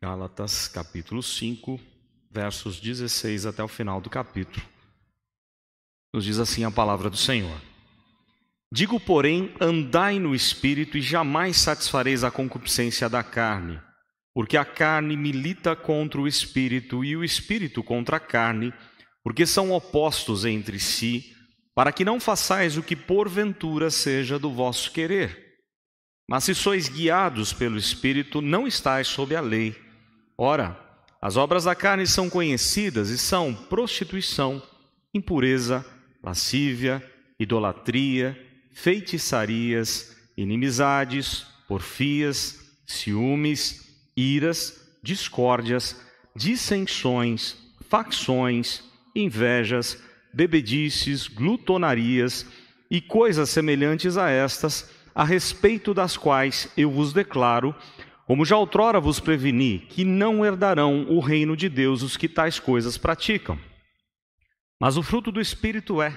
Gálatas, capítulo 5, versos 16 até o final do capítulo. Nos diz assim a palavra do Senhor. Digo, porém, andai no Espírito e jamais satisfareis a concupiscência da carne, porque a carne milita contra o Espírito e o Espírito contra a carne, porque são opostos entre si, para que não façais o que porventura seja do vosso querer. Mas se sois guiados pelo Espírito, não estáis sob a lei. Ora, as obras da carne são conhecidas e são prostituição, impureza, lascívia, idolatria, feitiçarias, inimizades, porfias, ciúmes, iras, discórdias, dissensões, facções, invejas, bebedices, glutonarias e coisas semelhantes a estas, a respeito das quais eu vos declaro, como já outrora vos preveni, que não herdarão o reino de Deus os que tais coisas praticam. Mas o fruto do Espírito é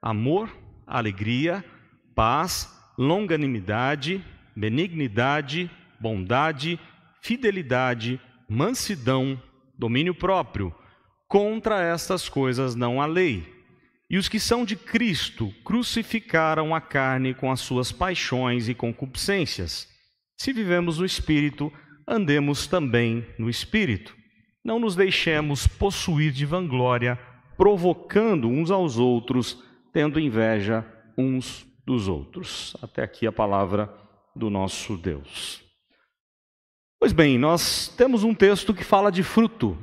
amor, alegria, paz, longanimidade, benignidade, bondade, fidelidade, mansidão, domínio próprio. Contra estas coisas não há lei. E os que são de Cristo crucificaram a carne com as suas paixões e concupiscências. Se vivemos no Espírito, andemos também no Espírito. Não nos deixemos possuir de vanglória, provocando uns aos outros, tendo inveja uns dos outros. Até aqui a palavra do nosso Deus. Pois bem, nós temos um texto que fala de fruto.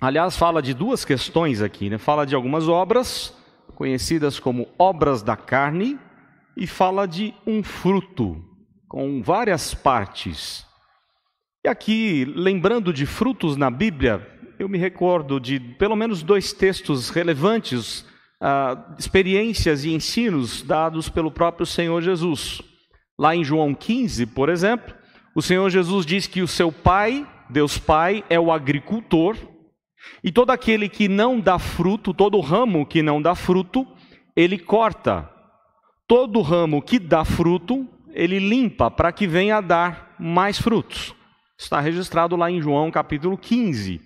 Aliás, fala de duas questões aqui, né? Fala de algumas obras, conhecidas como obras da carne, e fala de um fruto, com várias partes. E aqui, lembrando de frutos na Bíblia, eu me recordo de pelo menos dois textos relevantes, experiências e ensinos dados pelo próprio Senhor Jesus. Lá em João 15, por exemplo, o Senhor Jesus diz que o seu Pai, Deus Pai, é o agricultor, e todo aquele que não dá fruto, todo ramo que não dá fruto, ele corta. Todo ramo que dá fruto, ele limpa para que venha a dar mais frutos. Está registrado lá em João capítulo 15.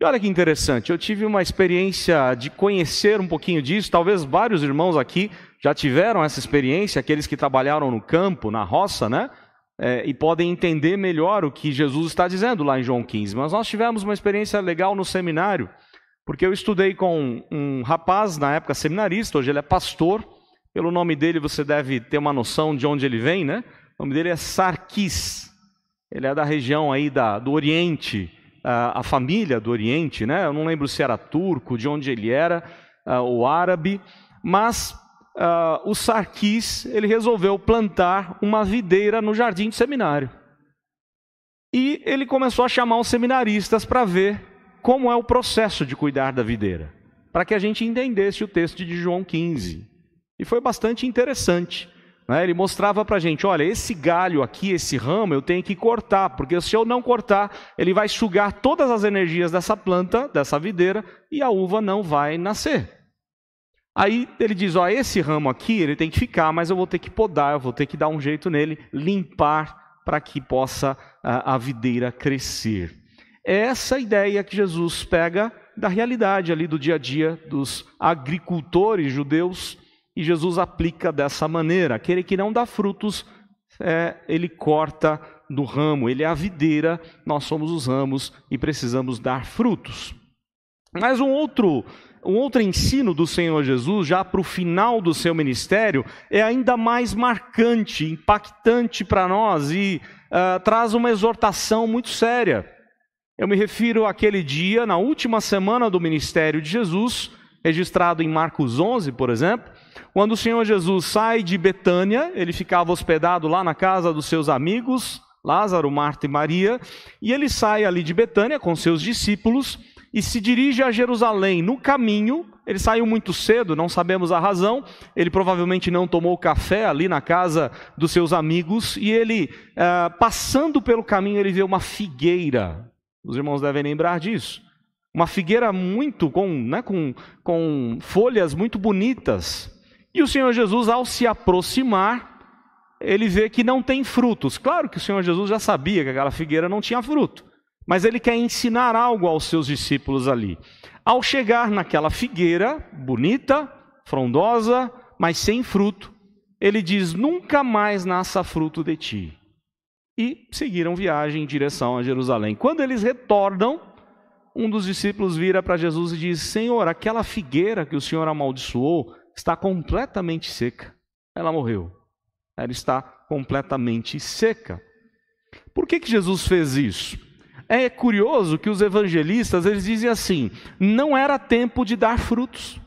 E olha que interessante, eu tive uma experiência de conhecer um pouquinho disso, talvez vários irmãos aqui já tiveram essa experiência, aqueles que trabalharam no campo, na roça, né? E podem entender melhor o que Jesus está dizendo lá em João 15. Mas nós tivemos uma experiência legal no seminário, porque eu estudei com um rapaz, na época seminarista, hoje ele é pastor. Pelo nome dele você deve ter uma noção de onde ele vem, né? O nome dele é Sarkis. Ele é da região aí do Oriente, a família do Oriente, né? Eu não lembro se era turco, de onde ele era, ou árabe. Mas o Sarkis, ele resolveu plantar uma videira no jardim do seminário. E ele começou a chamar os seminaristas para ver como é o processo de cuidar da videira, para que a gente entendesse o texto de João 15. E foi bastante interessante, né? Ele mostrava para a gente, olha, esse galho aqui, esse ramo, eu tenho que cortar, porque se eu não cortar, ele vai sugar todas as energias dessa planta, dessa videira, e a uva não vai nascer. Aí ele diz, ó, esse ramo aqui, ele tem que ficar, mas eu vou ter que podar, eu vou ter que dar um jeito nele, limpar, para que possa a videira crescer. É essa ideia que Jesus pega da realidade ali do dia a dia dos agricultores judeus, e Jesus aplica dessa maneira. Aquele que não dá frutos, ele corta do ramo. Ele é a videira, nós somos os ramos e precisamos dar frutos. Mas um outro ensino do Senhor Jesus, já para o final do seu ministério, é ainda mais marcante, impactante para nós e traz uma exortação muito séria. Eu me refiro àquele dia, na última semana do ministério de Jesus, registrado em Marcos 11, por exemplo, quando o Senhor Jesus sai de Betânia, ele ficava hospedado lá na casa dos seus amigos, Lázaro, Marta e Maria, e ele sai ali de Betânia com seus discípulos e se dirige a Jerusalém. No caminho, ele saiu muito cedo, não sabemos a razão, ele provavelmente não tomou café ali na casa dos seus amigos, e ele, passando pelo caminho, ele vê uma figueira. Os irmãos devem lembrar disso. Uma figueira muito com folhas muito bonitas. E o Senhor Jesus, ao se aproximar, ele vê que não tem frutos. Claro que o Senhor Jesus já sabia que aquela figueira não tinha fruto. mas ele quer ensinar algo aos seus discípulos ali. Ao chegar naquela figueira bonita, frondosa, mas sem fruto, ele diz: nunca mais nasça fruto de ti. E seguiram viagem em direção a Jerusalém. Quando eles retornam, um dos discípulos vira para Jesus e diz: Senhor, aquela figueira que o Senhor amaldiçoou está completamente seca. Ela morreu. Ela está completamente seca. Por que Jesus fez isso? É curioso que os evangelistas, eles dizem assim: não era tempo de dar frutos.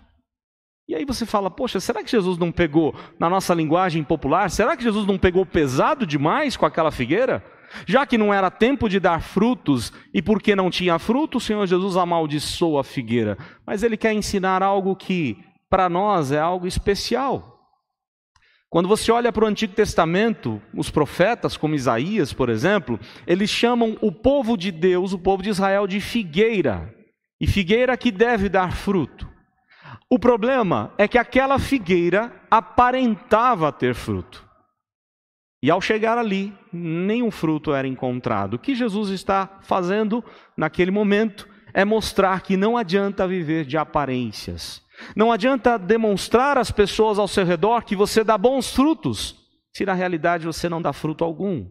E aí você fala: poxa, será que Jesus não pegou, na nossa linguagem popular, será que Jesus não pegou pesado demais com aquela figueira? Já que não era tempo de dar frutos, e porque não tinha fruto, o Senhor Jesus amaldiçoou a figueira. Mas ele quer ensinar algo que, para nós, é algo especial. Quando você olha para o Antigo Testamento, os profetas, como Isaías, por exemplo, eles chamam o povo de Deus, o povo de Israel, de figueira. E figueira que deve dar fruto. O problema é que aquela figueira aparentava ter fruto. E ao chegar ali, nenhum fruto era encontrado. O que Jesus está fazendo naquele momento é mostrar que não adianta viver de aparências. Não adianta demonstrar às pessoas ao seu redor que você dá bons frutos, se na realidade você não dá fruto algum.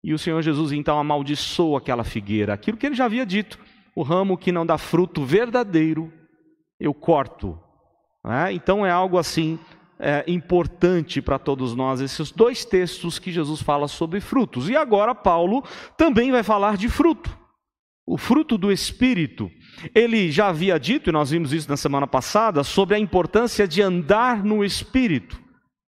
E o Senhor Jesus então amaldiçoou aquela figueira, aquilo que ele já havia dito: o ramo que não dá fruto verdadeiro, eu corto. Então é algo assim importante para todos nós, esses dois textos que Jesus fala sobre frutos. E agora Paulo também vai falar de fruto. O fruto do Espírito. Ele já havia dito, e nós vimos isso na semana passada, sobre a importância de andar no Espírito.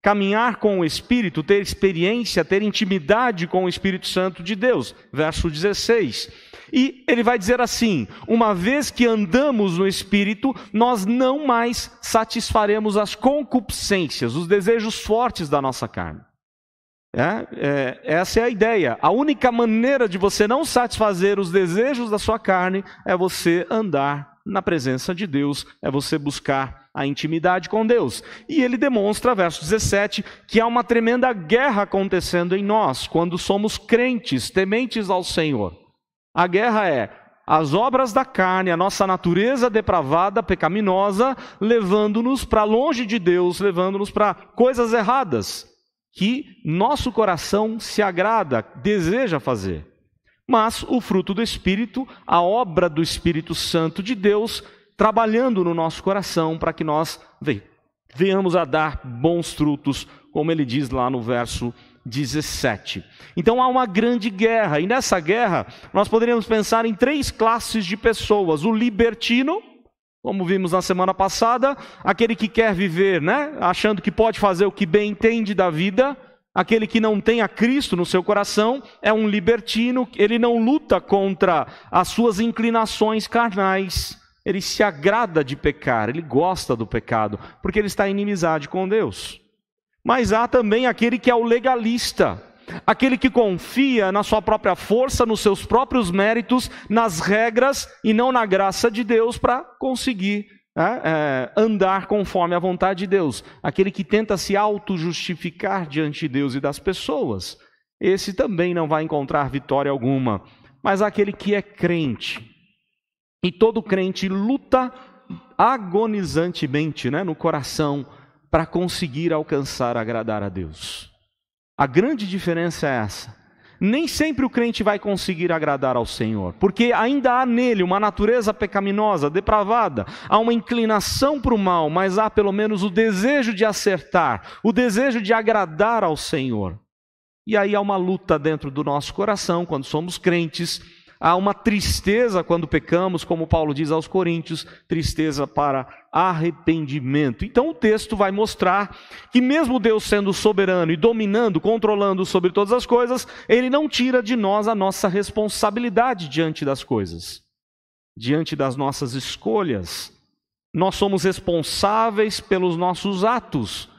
Caminhar com o Espírito, ter experiência, ter intimidade com o Espírito Santo de Deus. Verso 16. E ele vai dizer assim: uma vez que andamos no Espírito, nós não mais satisfaremos as concupiscências, os desejos fortes da nossa carne. Essa é a ideia. A única maneira de você não satisfazer os desejos da sua carne é você andar na presença de Deus, é você buscar a intimidade com Deus. E ele demonstra, verso 17, que há uma tremenda guerra acontecendo em nós, quando somos crentes, tementes ao Senhor. A guerra é as obras da carne, a nossa natureza depravada, pecaminosa, levando-nos para longe de Deus, levando-nos para coisas erradas, que nosso coração se agrada, deseja fazer. Mas o fruto do Espírito, a obra do Espírito Santo de Deus, trabalhando no nosso coração para que nós venhamos a dar bons frutos, como ele diz lá no verso 17. Então há uma grande guerra, e nessa guerra nós poderíamos pensar em três classes de pessoas: o libertino, como vimos na semana passada, aquele que quer viver, achando que pode fazer o que bem entende da vida. Aquele que não tem a Cristo no seu coração é um libertino, ele não luta contra as suas inclinações carnais, ele se agrada de pecar, ele gosta do pecado, porque ele está em inimizade com Deus. Mas há também aquele que é o legalista, aquele que confia na sua própria força, nos seus próprios méritos, nas regras e não na graça de Deus para conseguir andar conforme a vontade de Deus. Aquele que tenta se auto-justificar diante de Deus e das pessoas, esse também não vai encontrar vitória alguma. Mas aquele que é crente, e todo crente luta agonizantemente no coração para conseguir alcançar, agradar a Deus. A grande diferença é essa: nem sempre o crente vai conseguir agradar ao Senhor, porque ainda há nele uma natureza pecaminosa, depravada, há uma inclinação para o mal, mas há pelo menos o desejo de acertar, o desejo de agradar ao Senhor. E aí há uma luta dentro do nosso coração quando somos crentes, há uma tristeza quando pecamos, como Paulo diz aos Coríntios, tristeza para arrependimento. Então o texto vai mostrar que mesmo Deus sendo soberano e dominando, controlando sobre todas as coisas, Ele não tira de nós a nossa responsabilidade diante das coisas, diante das nossas escolhas. Nós somos responsáveis pelos nossos atos.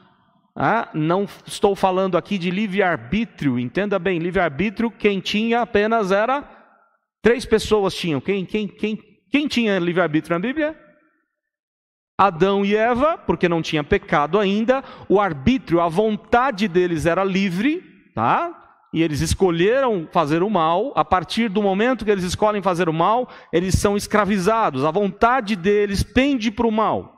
Não estou falando aqui de livre-arbítrio, entenda bem, livre-arbítrio quem tinha apenas era 3 pessoas tinham. Quem tinha livre-arbítrio na Bíblia? Adão e Eva, porque não tinha pecado ainda. O arbítrio, a vontade deles era livre, e eles escolheram fazer o mal. A partir do momento que eles escolhem fazer o mal, eles são escravizados, a vontade deles pende para o mal,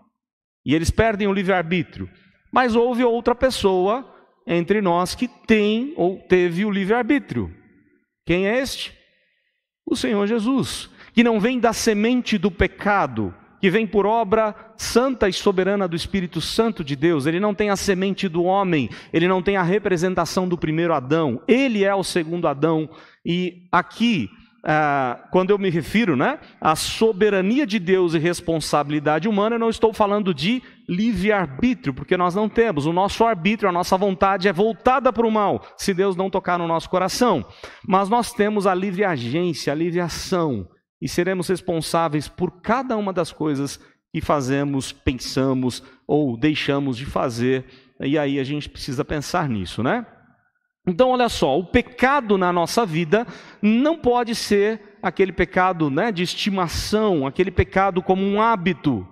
e eles perdem o livre-arbítrio. Mas houve outra pessoa entre nós que tem ou teve o livre-arbítrio. Quem é este? O Senhor Jesus, que não vem da semente do pecado, que vem por obra santa e soberana do Espírito Santo de Deus. Ele não tem a semente do homem, ele não tem a representação do primeiro Adão, ele é o segundo Adão. E aqui, quando eu me refiro, à soberania de Deus e responsabilidade humana, eu não estou falando de livre-arbítrio, porque nós não temos. O nosso arbítrio, a nossa vontade é voltada para o mal, se Deus não tocar no nosso coração. Mas nós temos a livre agência, a livre ação, e seremos responsáveis por cada uma das coisas que fazemos, pensamos ou deixamos de fazer. E aí a gente precisa pensar nisso, Então, olha só, o pecado na nossa vida não pode ser aquele pecado de estimação, aquele pecado como um hábito,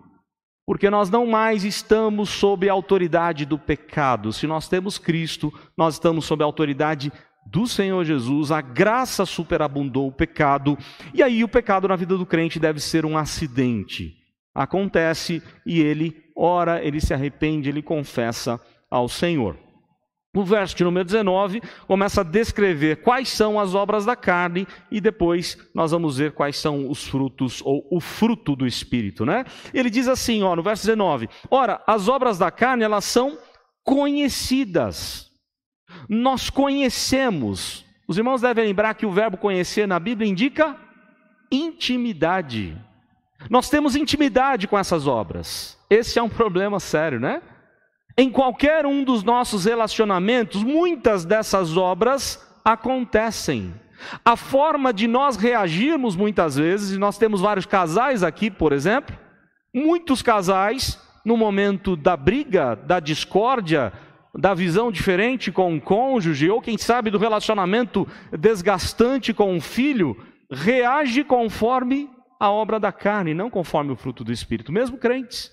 porque nós não mais estamos sob a autoridade do pecado. Se nós temos Cristo, nós estamos sob a autoridade do Senhor Jesus, a graça superabundou o pecado, e aí o pecado na vida do crente deve ser um acidente. Acontece e ele ora, ele se arrepende, ele confessa ao Senhor. O verso de número 19 começa a descrever quais são as obras da carne e depois nós vamos ver quais são os frutos ou o fruto do Espírito, Ele diz assim, no verso 19, ora, as obras da carne, elas são conhecidas. Nós conhecemos. Os irmãos devem lembrar que o verbo conhecer na Bíblia indica intimidade. Nós temos intimidade com essas obras. Esse é um problema sério, Em qualquer um dos nossos relacionamentos, muitas dessas obras acontecem. A forma de nós reagirmos muitas vezes, e nós temos vários casais aqui, por exemplo, muitos casais, no momento da briga, da discórdia, da visão diferente com o cônjuge, ou quem sabe do relacionamento desgastante com o filho, reage conforme a obra da carne, não conforme o fruto do Espírito, mesmo crentes.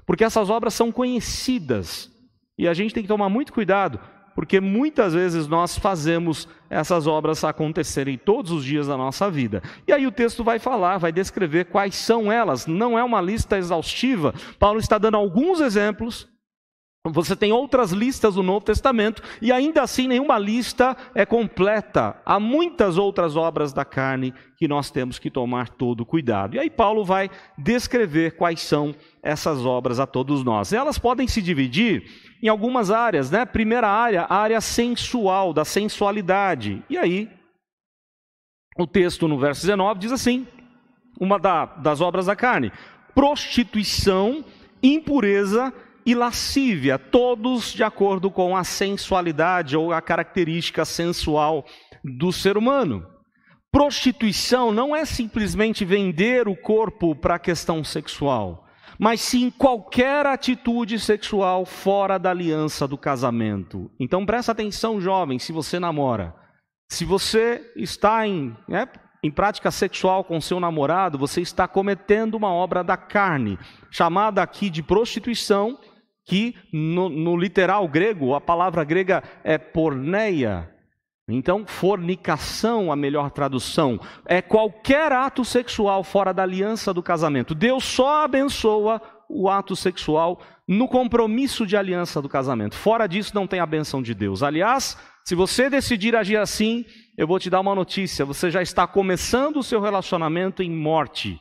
Porque essas obras são conhecidas, e a gente tem que tomar muito cuidado, porque muitas vezes nós fazemos essas obras acontecerem todos os dias da nossa vida. E aí o texto vai falar, vai descrever quais são elas, não é uma lista exaustiva. Paulo está dando alguns exemplos. Você tem outras listas do Novo Testamento, e ainda assim nenhuma lista é completa. Há muitas outras obras da carne que nós temos que tomar todo cuidado. E aí Paulo vai descrever quais são essas obras a todos nós. Elas podem se dividir em algumas áreas, Primeira área, a área sensual, da sensualidade. E aí, o texto no verso 19 diz assim, uma das obras da carne: prostituição, impureza e lascívia, todos de acordo com a sensualidade ou a característica sensual do ser humano. Prostituição não é simplesmente vender o corpo para a questão sexual, mas sim qualquer atitude sexual fora da aliança do casamento. Então presta atenção, jovem, se você namora. Se você está em prática sexual com seu namorado, você está cometendo uma obra da carne, chamada aqui de prostituição, que no literal grego, a palavra grega é porneia. Então, fornicação, a melhor tradução, é qualquer ato sexual fora da aliança do casamento. Deus só abençoa o ato sexual no compromisso de aliança do casamento. Fora disso, não tem a bênção de Deus. Aliás, se você decidir agir assim, eu vou te dar uma notícia: você já está começando o seu relacionamento em morte.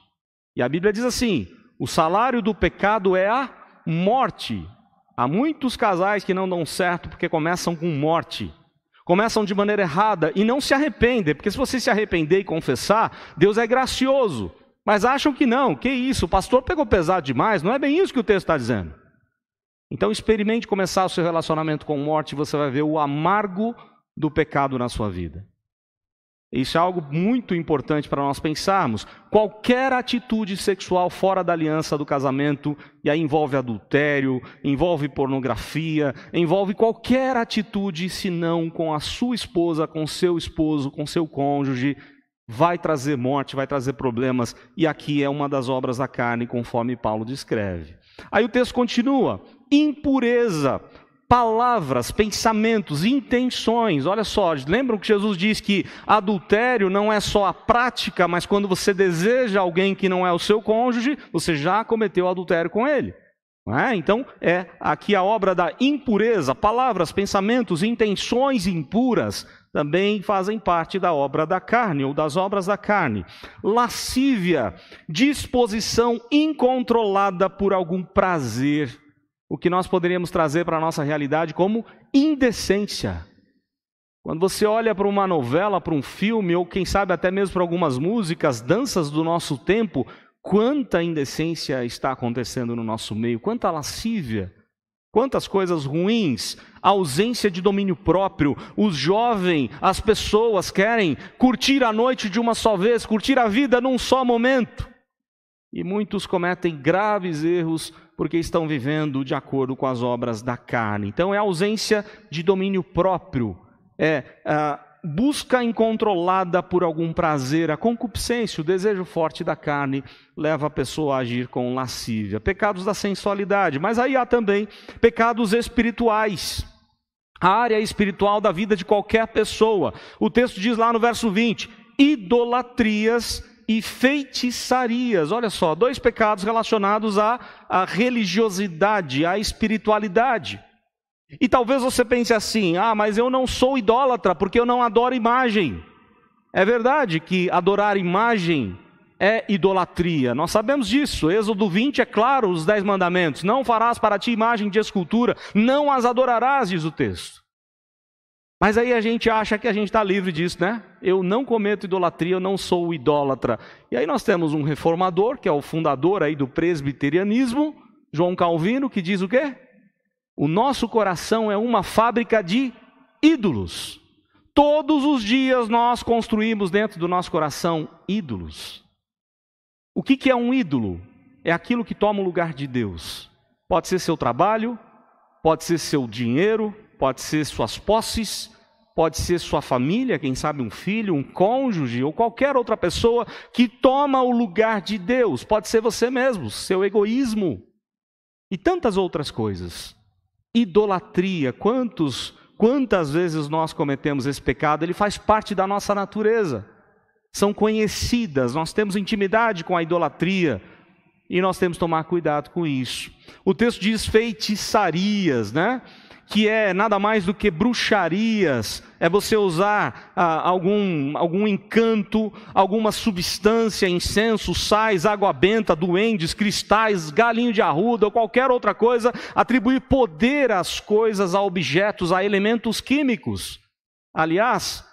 E a Bíblia diz assim: o salário do pecado é a morte. Há muitos casais que não dão certo porque começam com morte. Começam de maneira errada e não se arrependem, porque se você se arrepender e confessar, Deus é gracioso. Mas acham que não, que isso, o pastor pegou pesado demais, não é bem isso que o texto está dizendo. Então experimente começar o seu relacionamento com morte e você vai ver o amargo do pecado na sua vida. Isso é algo muito importante para nós pensarmos. Qualquer atitude sexual fora da aliança do casamento, e aí envolve adultério, envolve pornografia, envolve qualquer atitude, senão com a sua esposa, com seu esposo, com seu cônjuge, vai trazer morte, vai trazer problemas, e aqui é uma das obras da carne, conforme Paulo descreve. Aí o texto continua: impureza. palavras, pensamentos, intenções. Olha só, lembram que Jesus diz que adultério não é só a prática, mas quando você deseja alguém que não é o seu cônjuge, você já cometeu adultério com ele. Não é? Então, é aqui a obra da impureza. Palavras, pensamentos, intenções impuras também fazem parte da obra da carne, ou das obras da carne. Lascívia, disposição incontrolada por algum prazer. O que nós poderíamos trazer para a nossa realidade como indecência. Quando você olha para uma novela, para um filme, ou quem sabe até mesmo para algumas músicas, danças do nosso tempo, quanta indecência está acontecendo no nosso meio, quanta lascívia, quantas coisas ruins, ausência de domínio próprio. Os jovens, as pessoas querem curtir a noite de uma só vez, curtir a vida num só momento. E muitos cometem graves erros porque estão vivendo de acordo com as obras da carne. Então é a ausência de domínio próprio, é a busca incontrolada por algum prazer, a concupiscência, o desejo forte da carne leva a pessoa a agir com lascívia. Pecados da sensualidade, mas aí há também pecados espirituais. A área espiritual da vida de qualquer pessoa. O texto diz lá no verso 20, idolatrias e feitiçarias. Olha só, 2 pecados relacionados à religiosidade, à espiritualidade. E talvez você pense assim, mas eu não sou idólatra porque eu não adoro imagem. É verdade que adorar imagem é idolatria, nós sabemos disso. Êxodo 20 é claro, os 10 mandamentos. Não farás para ti imagem de escultura, não as adorarás, diz o texto. Mas aí a gente acha que a gente está livre disso, né? Eu não cometo idolatria, eu não sou idólatra. E aí nós temos um reformador, que é o fundador aí do presbiterianismo, João Calvino, que diz o quê? O nosso coração é uma fábrica de ídolos. Todos os dias nós construímos dentro do nosso coração ídolos. O que é um ídolo? É aquilo que toma o lugar de Deus. Pode ser seu trabalho, pode ser seu dinheiro, pode ser suas posses, pode ser sua família, quem sabe um filho, um cônjuge ou qualquer outra pessoa que toma o lugar de Deus. Pode ser você mesmo, seu egoísmo e tantas outras coisas. Idolatria, quantas vezes nós cometemos esse pecado? Ele faz parte da nossa natureza. São conhecidas, nós temos intimidade com a idolatria e nós temos que tomar cuidado com isso. O texto diz feitiçarias, né? Que é nada mais do que bruxarias, é você usar algum encanto, alguma substância, incenso, sais, água benta, duendes, cristais, galinho de arruda ou qualquer outra coisa, atribuir poder às coisas, a objetos, a elementos químicos. Aliás,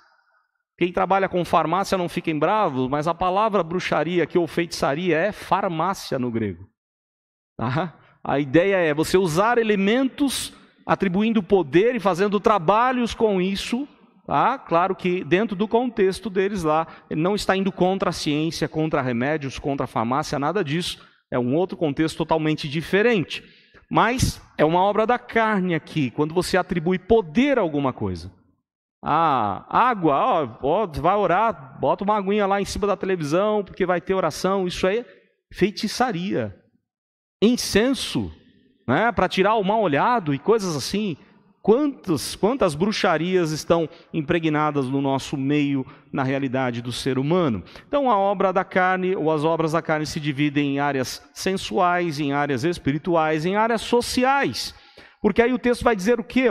quem trabalha com farmácia não fiquem bravos, mas a palavra bruxaria aqui, ou feitiçaria, é farmácia no grego. Tá? A ideia é você usar elementos atribuindo poder e fazendo trabalhos com isso, tá? Claro que dentro do contexto deles lá, ele não está indo contra a ciência, contra remédios, contra a farmácia, nada disso. É um outro contexto totalmente diferente. Mas é uma obra da carne aqui, quando você atribui poder a alguma coisa. Água, vai orar, bota uma aguinha lá em cima da televisão, porque vai ter oração, isso é feitiçaria. Incenso, né, para tirar o mal olhado e coisas assim. Quantas bruxarias estão impregnadas no nosso meio, na realidade do ser humano. Então a obra da carne, ou as obras da carne se dividem em áreas sensuais, em áreas espirituais, em áreas sociais. Porque aí o texto vai dizer o quê?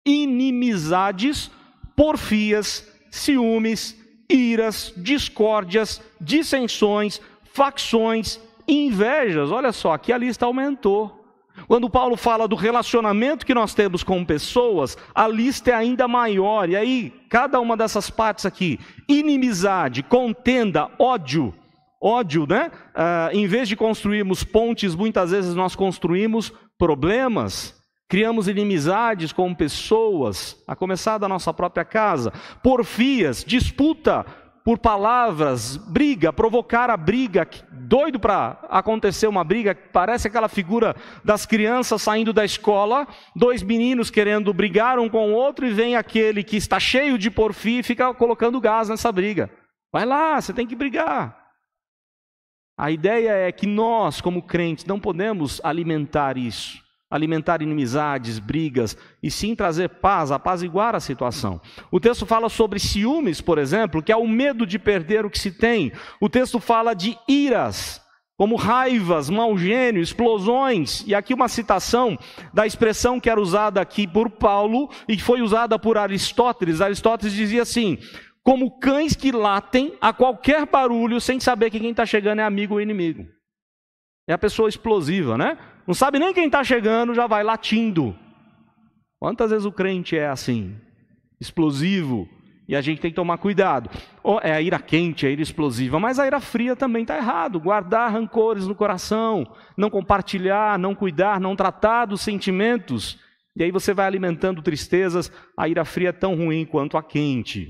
Inimizades, porfias, ciúmes, iras, discórdias, dissensões, facções, invejas. Olha só, aqui a lista aumentou. Quando Paulo fala do relacionamento que nós temos com pessoas, a lista é ainda maior. E aí, cada uma dessas partes aqui, inimizade, contenda, ódio, né? Em vez de construirmos pontes, muitas vezes nós construímos problemas, criamos inimizades com pessoas, a começar da nossa própria casa. Porfias, disputa por palavras, briga, provocar a briga, doido para acontecer uma briga, parece aquela figura das crianças saindo da escola, 2 meninos querendo brigar um com o outro, e vem aquele que está cheio de porfia e fica colocando gás nessa briga. Vai lá, você tem que brigar. A ideia é que nós, como crentes, não podemos alimentar isso. alimentar inimizades, brigas, e sim trazer paz, apaziguar a situação. O texto fala sobre ciúmes, por exemplo, que é o medo de perder o que se tem. O texto fala de iras, como raivas, mau gênio, explosões. E aqui uma citação da expressão que era usada aqui por Paulo e que foi usada por Aristóteles. Aristóteles dizia assim: como cães que latem a qualquer barulho sem saber que quem está chegando é amigo ou inimigo. É a pessoa explosiva, né? Não sabe nem quem está chegando, já vai latindo. Quantas vezes o crente é assim? Explosivo. E a gente tem que tomar cuidado. É a ira quente, a ira explosiva, mas a ira fria também está errado. Guardar rancores no coração, não compartilhar, não cuidar, não tratar dos sentimentos. E aí você vai alimentando tristezas. A ira fria é tão ruim quanto a quente.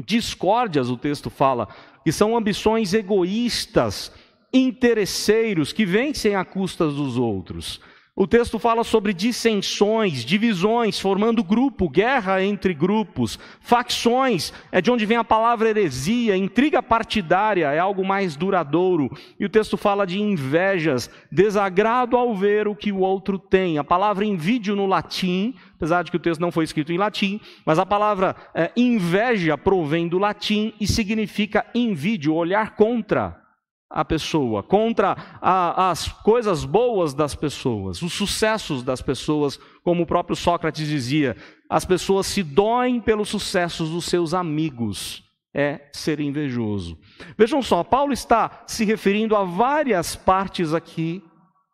Discórdias, o texto fala, que são ambições egoístas, interesseiros, que vencem à custa dos outros. O texto fala sobre dissensões, divisões, formando grupo, guerra entre grupos, facções, é de onde vem a palavra heresia, intriga partidária, é algo mais duradouro. E o texto fala de invejas, desagrado ao ver o que o outro tem. A palavra invídio no latim, apesar de que o texto não foi escrito em latim, mas a palavra inveja provém do latim e significa invídio, olhar contra a pessoa, contra as coisas boas das pessoas, os sucessos das pessoas, como o próprio Sócrates dizia, as pessoas se doem pelos sucessos dos seus amigos, é ser invejoso. Vejam só, Paulo está se referindo a várias partes aqui,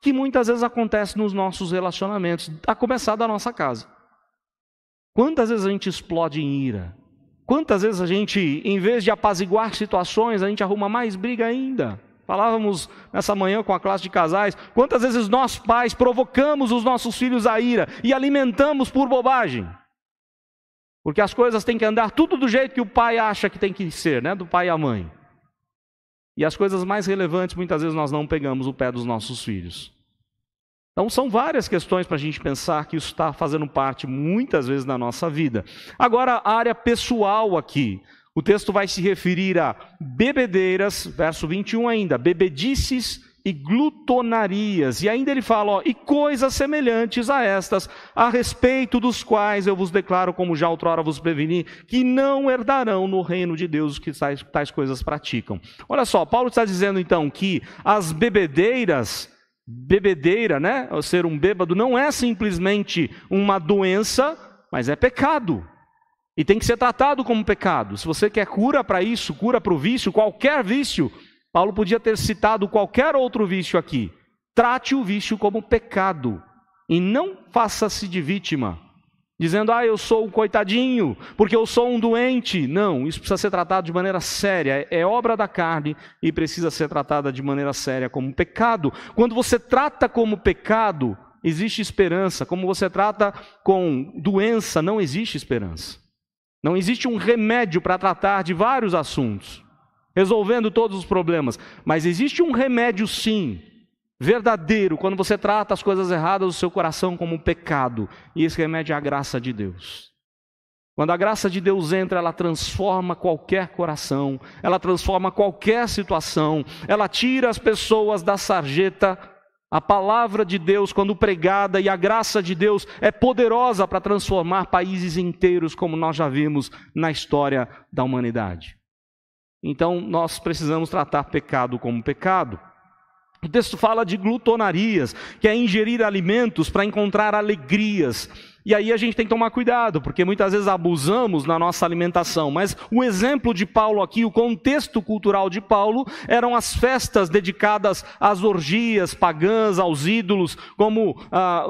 que muitas vezes acontecem nos nossos relacionamentos, a começar da nossa casa. Quantas vezes a gente explode em ira? Quantas vezes a gente, em vez de apaziguar situações, a gente arruma mais briga ainda? Falávamos nessa manhã com a classe de casais, quantas vezes nós pais provocamos os nossos filhos à ira e alimentamos por bobagem? Porque as coisas têm que andar tudo do jeito que o pai acha que tem que ser, né? Do pai e a mãe. E as coisas mais relevantes, muitas vezes nós não pegamos o pé dos nossos filhos. Então são várias questões para a gente pensar que isso está fazendo parte muitas vezes da nossa vida. Agora a área pessoal aqui. O texto vai se referir a bebedeiras, verso 21 ainda, bebedices e glutonarias. E ainda ele fala, e coisas semelhantes a estas, a respeito dos quais eu vos declaro, como já outrora vos preveni, que não herdarão no reino de Deus os que tais coisas praticam. Olha só, Paulo está dizendo então que as bebedeiras, bebedeira, né, ou ser um bêbado, não é simplesmente uma doença, mas é pecado. E tem que ser tratado como pecado. Se você quer cura para isso, cura para o vício, qualquer vício, Paulo podia ter citado qualquer outro vício aqui. Trate o vício como pecado e não faça-se de vítima, dizendo, eu sou um coitadinho, porque eu sou um doente. Não, isso precisa ser tratado de maneira séria, é obra da carne e precisa ser tratada de maneira séria como pecado. Quando você trata como pecado, existe esperança. Como você trata com doença, não existe esperança. Não existe um remédio para tratar de vários assuntos, resolvendo todos os problemas. Mas existe um remédio sim, verdadeiro, quando você trata as coisas erradas do seu coração como um pecado. E esse remédio é a graça de Deus. Quando a graça de Deus entra, ela transforma qualquer coração, ela transforma qualquer situação, ela tira as pessoas da sarjeta. A palavra de Deus, quando pregada, e a graça de Deus é poderosa para transformar países inteiros, como nós já vimos na história da humanidade. Então, nós precisamos tratar pecado como pecado. O texto fala de glutonarias, que é ingerir alimentos para encontrar alegrias. E aí a gente tem que tomar cuidado, porque muitas vezes abusamos na nossa alimentação. Mas o exemplo de Paulo aqui, o contexto cultural de Paulo, eram as festas dedicadas às orgias pagãs, aos ídolos, como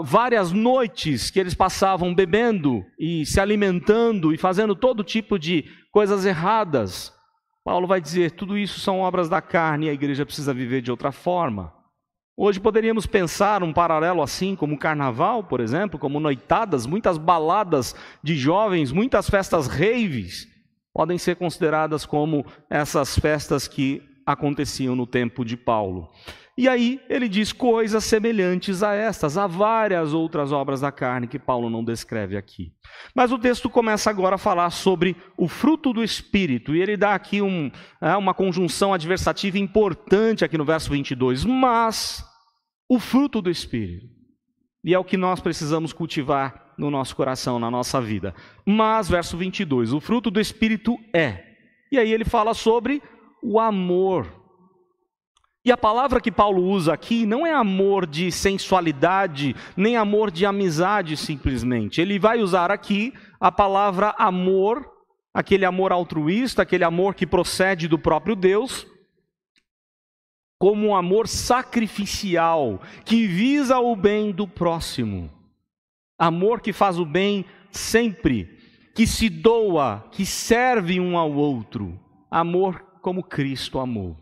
várias noites que eles passavam bebendo e se alimentando e fazendo todo tipo de coisas erradas. Paulo vai dizer, tudo isso são obras da carne e a igreja precisa viver de outra forma. Hoje poderíamos pensar um paralelo assim, como o carnaval, por exemplo, como noitadas, muitas baladas de jovens, muitas festas raves, podem ser consideradas como essas festas que aconteciam no tempo de Paulo. E aí ele diz coisas semelhantes a estas, há várias outras obras da carne que Paulo não descreve aqui. Mas o texto começa agora a falar sobre o fruto do Espírito, e ele dá aqui uma conjunção adversativa importante aqui no verso 22, mas o fruto do Espírito. E é o que nós precisamos cultivar no nosso coração, na nossa vida. Mas, verso 22, o fruto do Espírito é. E aí ele fala sobre o amor. E a palavra que Paulo usa aqui não é amor de sensualidade, nem amor de amizade simplesmente. Ele vai usar aqui a palavra amor, aquele amor altruísta, aquele amor que procede do próprio Deus, como um amor sacrificial, que visa o bem do próximo. Amor que faz o bem sempre, que se doa, que serve um ao outro. Amor como Cristo amou.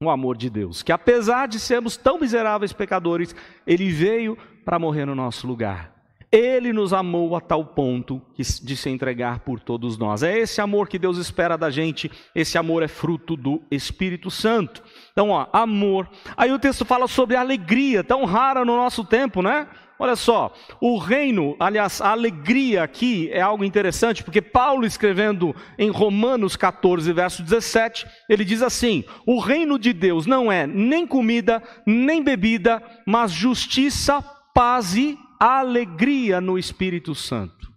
O amor de Deus, que apesar de sermos tão miseráveis pecadores, Ele veio para morrer no nosso lugar. Ele nos amou a tal ponto de se entregar por todos nós. É esse amor que Deus espera da gente. Esse amor é fruto do Espírito Santo. Então, amor. Aí o texto fala sobre alegria, tão rara no nosso tempo, né? Olha só, o reino, aliás, a alegria aqui é algo interessante, porque Paulo, escrevendo em Romanos 14, verso 17, ele diz assim: o reino de Deus não é nem comida, nem bebida, mas justiça, paz e alegria no Espírito Santo.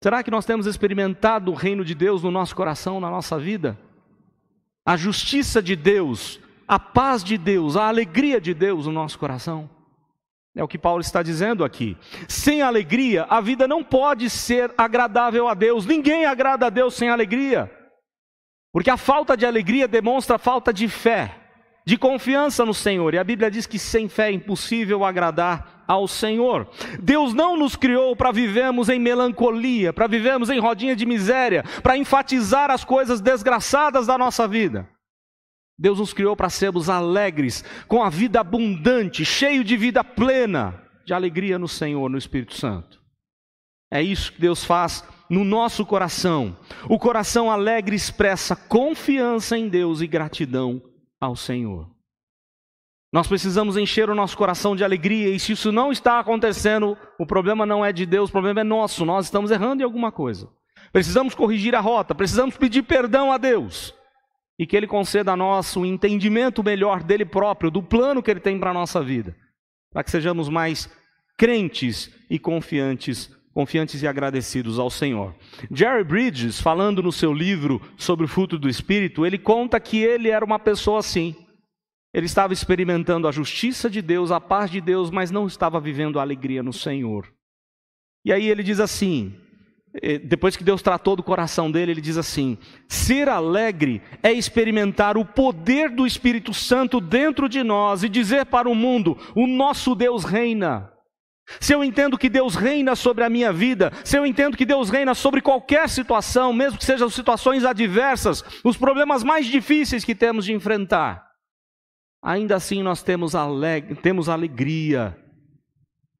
Será que nós temos experimentado o reino de Deus no nosso coração, na nossa vida? A justiça de Deus, a paz de Deus, a alegria de Deus no nosso coração? É o que Paulo está dizendo aqui. Sem alegria, a vida não pode ser agradável a Deus. Ninguém agrada a Deus sem alegria. Porque a falta de alegria demonstra a falta de fé, de confiança no Senhor. E a Bíblia diz que sem fé é impossível agradar ao Senhor. Deus não nos criou para vivermos em melancolia, para vivermos em rodinha de miséria, para enfatizar as coisas desgraçadas da nossa vida. Deus nos criou para sermos alegres, com a vida abundante, cheio de vida plena, de alegria no Senhor, no Espírito Santo. É isso que Deus faz no nosso coração. O coração alegre expressa confiança em Deus e gratidão ao Senhor. Nós precisamos encher o nosso coração de alegria, e se isso não está acontecendo, o problema não é de Deus, o problema é nosso, nós estamos errando em alguma coisa. Precisamos corrigir a rota, precisamos pedir perdão a Deus, e que Ele conceda a nós um entendimento melhor dEle próprio, do plano que Ele tem para a nossa vida, para que sejamos mais crentes e confiantes e agradecidos ao Senhor. Jerry Bridges, falando no seu livro sobre o fruto do Espírito, ele conta que ele era uma pessoa assim. Ele estava experimentando a justiça de Deus, a paz de Deus, mas não estava vivendo a alegria no Senhor. E aí ele diz assim, depois que Deus tratou do coração dele, ele diz assim: ser alegre é experimentar o poder do Espírito Santo dentro de nós e dizer para o mundo: o nosso Deus reina. Se eu entendo que Deus reina sobre a minha vida, se eu entendo que Deus reina sobre qualquer situação, mesmo que sejam situações adversas, os problemas mais difíceis que temos de enfrentar, ainda assim nós temos alegria,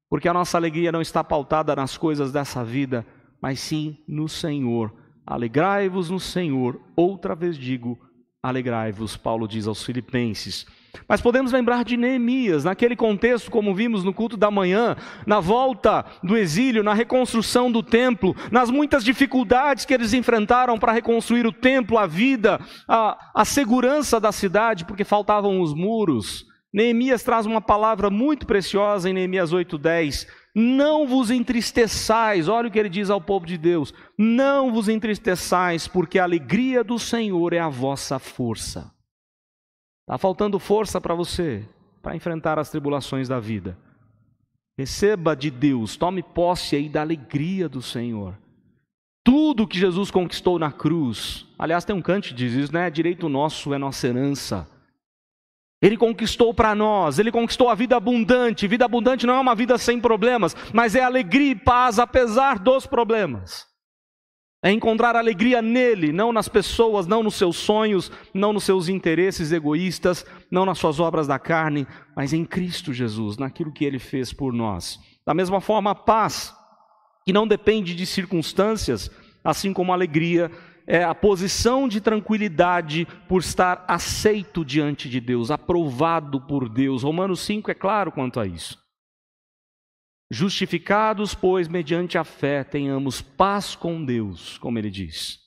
porque a nossa alegria não está pautada nas coisas dessa vida, mas sim no Senhor. Alegrai-vos no Senhor, outra vez digo, alegrai-vos, Paulo diz aos Filipenses. Mas podemos lembrar de Neemias, naquele contexto, como vimos no culto da manhã, na volta do exílio, na reconstrução do templo, nas muitas dificuldades que eles enfrentaram para reconstruir o templo, a vida, a segurança da cidade, porque faltavam os muros. Neemias traz uma palavra muito preciosa em Neemias 8:10. Não vos entristeçais, olha o que ele diz ao povo de Deus: não vos entristeçais, porque a alegria do Senhor é a vossa força. Está faltando força para você, para enfrentar as tribulações da vida. Receba de Deus, tome posse aí da alegria do Senhor. Tudo que Jesus conquistou na cruz, aliás tem um canto que diz isso, né? Direito nosso é nossa herança. Ele conquistou para nós, Ele conquistou a vida abundante. Vida abundante não é uma vida sem problemas, mas é alegria e paz apesar dos problemas. É encontrar alegria nele, não nas pessoas, não nos seus sonhos, não nos seus interesses egoístas, não nas suas obras da carne, mas em Cristo Jesus, naquilo que Ele fez por nós. Da mesma forma, a paz, que não depende de circunstâncias, assim como a alegria, é a posição de tranquilidade por estar aceito diante de Deus, aprovado por Deus. Romanos 5 é claro quanto a isso. Justificados, pois, mediante a fé, tenhamos paz com Deus, como ele diz.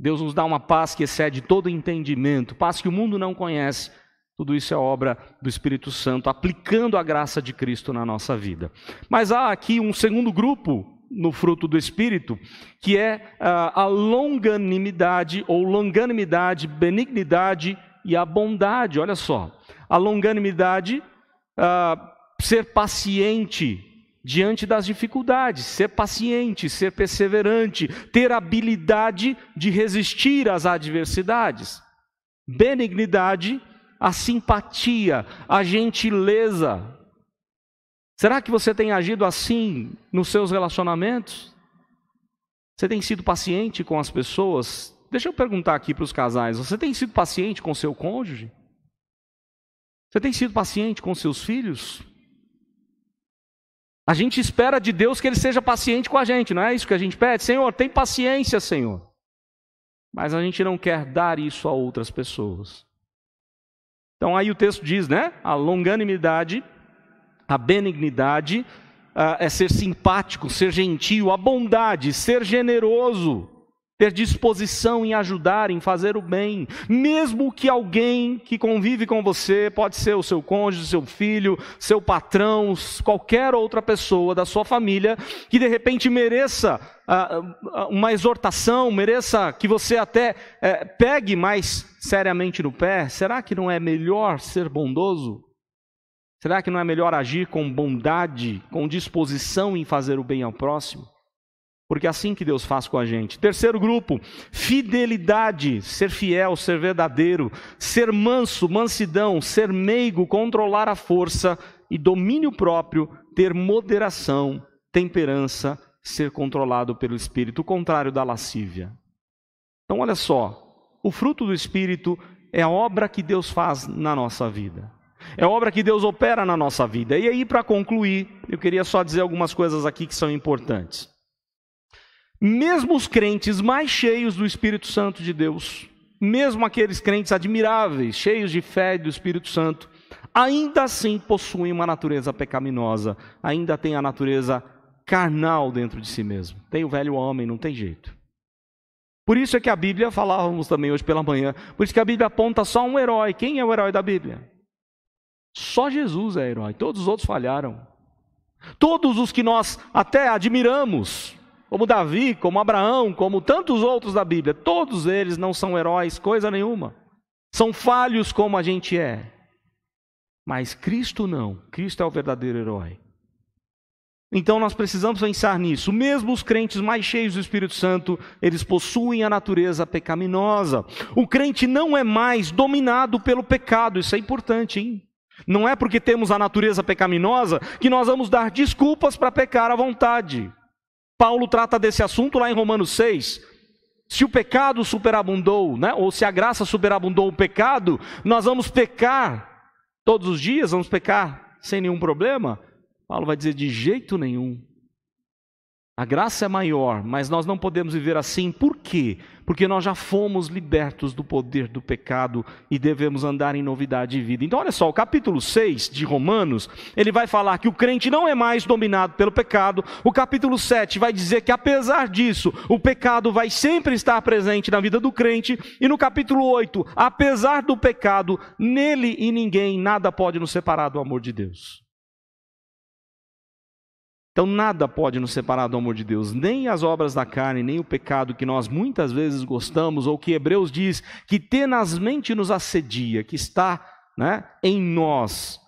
Deus nos dá uma paz que excede todo entendimento, paz que o mundo não conhece, Tudo isso é obra do Espírito Santo, aplicando a graça de Cristo na nossa vida. Mas há aqui um segundo grupo no fruto do Espírito, que é a longanimidade, ou longanimidade, benignidade e a bondade. Olha só, a longanimidade, ser paciente diante das dificuldades, ser paciente, ser perseverante, ter habilidade de resistir às adversidades. Benignidade, a simpatia, a gentileza. Será que você tem agido assim nos seus relacionamentos? Você tem sido paciente com as pessoas? Deixa eu perguntar aqui para os casais, você tem sido paciente com seu cônjuge? Você tem sido paciente com seus filhos? A gente espera de Deus que Ele seja paciente com a gente, não é isso que a gente pede? Senhor, tem paciência, Senhor. Mas a gente não quer dar isso a outras pessoas. Então aí o texto diz, né? A longanimidade, a benignidade, é ser simpático, ser gentil, a bondade, ser generoso, ter disposição em ajudar, em fazer o bem. Mesmo que alguém que convive com você, pode ser o seu cônjuge, seu filho, seu patrão, qualquer outra pessoa da sua família, que de repente mereça uma exortação, mereça que você até pegue mais seriamente no pé, será que não é melhor ser bondoso? Será que não é melhor agir com bondade, com disposição em fazer o bem ao próximo? Porque é assim que Deus faz com a gente. Terceiro grupo, fidelidade, ser fiel, ser verdadeiro, ser manso, mansidão, ser meigo, controlar a força e domínio próprio, ter moderação, temperança, ser controlado pelo Espírito, o contrário da lascívia. Então olha só, o fruto do Espírito é a obra que Deus faz na nossa vida. É a obra que Deus opera na nossa vida. E aí, para concluir, eu queria só dizer algumas coisas aqui que são importantes. Mesmo os crentes mais cheios do Espírito Santo de Deus, mesmo aqueles crentes admiráveis, cheios de fé e do Espírito Santo, ainda assim possuem uma natureza pecaminosa, ainda tem a natureza carnal dentro de si mesmo. Tem o velho homem, não tem jeito. Por isso é que a Bíblia, falávamos também hoje pela manhã, por isso que a Bíblia aponta só um herói. Quem é o herói da Bíblia? Só Jesus é herói, todos os outros falharam. Todos os que nós até admiramos, como Davi, como Abraão, como tantos outros da Bíblia, todos eles não são heróis, coisa nenhuma. São falhos como a gente é. Mas Cristo não, Cristo é o verdadeiro herói. Então nós precisamos pensar nisso. Mesmo os crentes mais cheios do Espírito Santo, eles possuem a natureza pecaminosa. O crente não é mais dominado pelo pecado, isso é importante, hein? Não é porque temos a natureza pecaminosa que nós vamos dar desculpas para pecar à vontade. Paulo trata desse assunto lá em Romanos 6. Se o pecado superabundou, né? Ou se a graça superabundou o pecado, nós vamos pecar todos os dias, vamos pecar sem nenhum problema? Paulo vai dizer, de jeito nenhum. A graça é maior, mas nós não podemos viver assim. Por quê? Porque nós já fomos libertos do poder do pecado e devemos andar em novidade de vida. Então olha só, o capítulo 6 de Romanos, ele vai falar que o crente não é mais dominado pelo pecado. O capítulo 7 vai dizer que apesar disso, o pecado vai sempre estar presente na vida do crente. E no capítulo 8, apesar do pecado, nele e ninguém, nada pode nos separar do amor de Deus. Então nada pode nos separar do amor de Deus, nem as obras da carne, nem o pecado que nós muitas vezes gostamos, ou que Hebreus diz que tenazmente nos assedia, que está, né, em nós.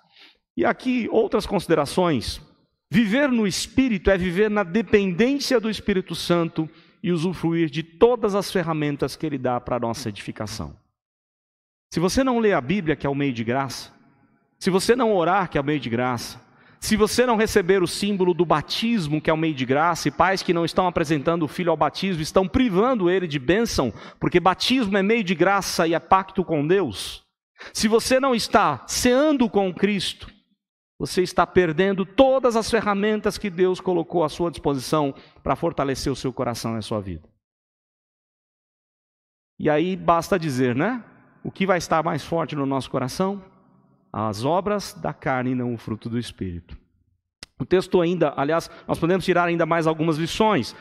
E aqui outras considerações. Viver no Espírito é viver na dependência do Espírito Santo e usufruir de todas as ferramentas que Ele dá para a nossa edificação. Se você não lê a Bíblia, que é o meio de graça, se você não orar, que é o meio de graça, se você não receber o símbolo do batismo, que é o meio de graça, e pais que não estão apresentando o filho ao batismo, estão privando ele de bênção, porque batismo é meio de graça e é pacto com Deus. Se você não está ceando com Cristo, você está perdendo todas as ferramentas que Deus colocou à sua disposição para fortalecer o seu coração e a sua vida. E aí basta dizer, né? O que vai estar mais forte no nosso coração? As obras da carne e não o fruto do Espírito. O texto ainda, aliás, nós podemos tirar ainda mais algumas lições.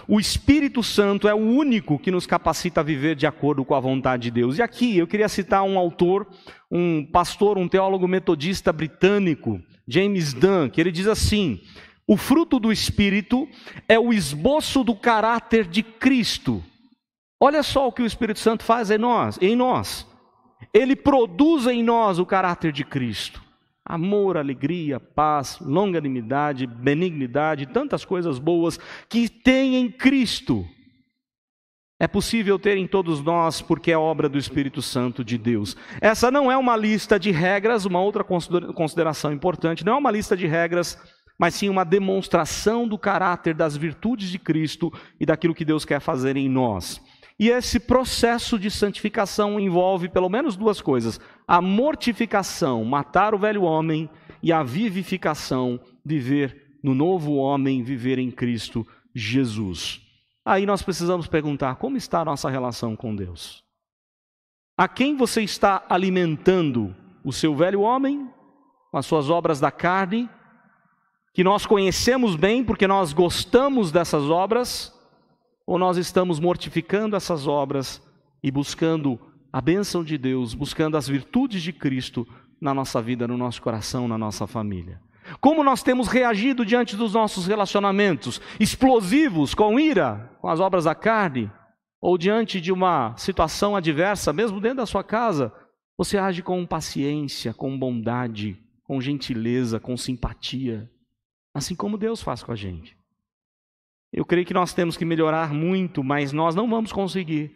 O Espírito Santo é o único que nos capacita a viver de acordo com a vontade de Deus. E aqui eu queria citar um autor, um pastor, um teólogo metodista britânico, James Dunn, que ele diz assim: o fruto do Espírito é o esboço do caráter de Cristo. Olha só o que o Espírito Santo faz em nós. Ele produz em nós o caráter de Cristo. Amor, alegria, paz, longanimidade, benignidade, tantas coisas boas que tem em Cristo. É possível ter em todos nós porque é obra do Espírito Santo de Deus. Essa não é uma lista de regras, uma outra consideração importante, não é uma lista de regras, mas sim uma demonstração do caráter, das virtudes de Cristo e daquilo que Deus quer fazer em nós. E esse processo de santificação envolve pelo menos duas coisas: a mortificação, matar o velho homem, e a vivificação, viver no novo homem, viver em Cristo Jesus. Aí nós precisamos perguntar: como está a nossa relação com Deus? A quem você está alimentando? O seu velho homem, com as suas obras da carne, que nós conhecemos bem porque nós gostamos dessas obras? Ou nós estamos mortificando essas obras e buscando a bênção de Deus, buscando as virtudes de Cristo na nossa vida, no nosso coração, na nossa família? Como nós temos reagido diante dos nossos relacionamentos? Explosivos, com ira, com as obras da carne? Ou diante de uma situação adversa, mesmo dentro da sua casa, você age com paciência, com bondade, com gentileza, com simpatia, assim como Deus faz com a gente? Eu creio que nós temos que melhorar muito, mas nós não vamos conseguir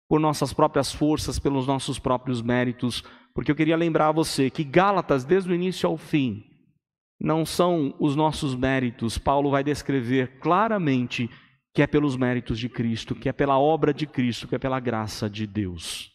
por nossas próprias forças, pelos nossos próprios méritos, porque eu queria lembrar a você que Gálatas, desde o início ao fim, não são os nossos méritos. Paulo vai descrever claramente que é pelos méritos de Cristo, que é pela obra de Cristo, que é pela graça de Deus.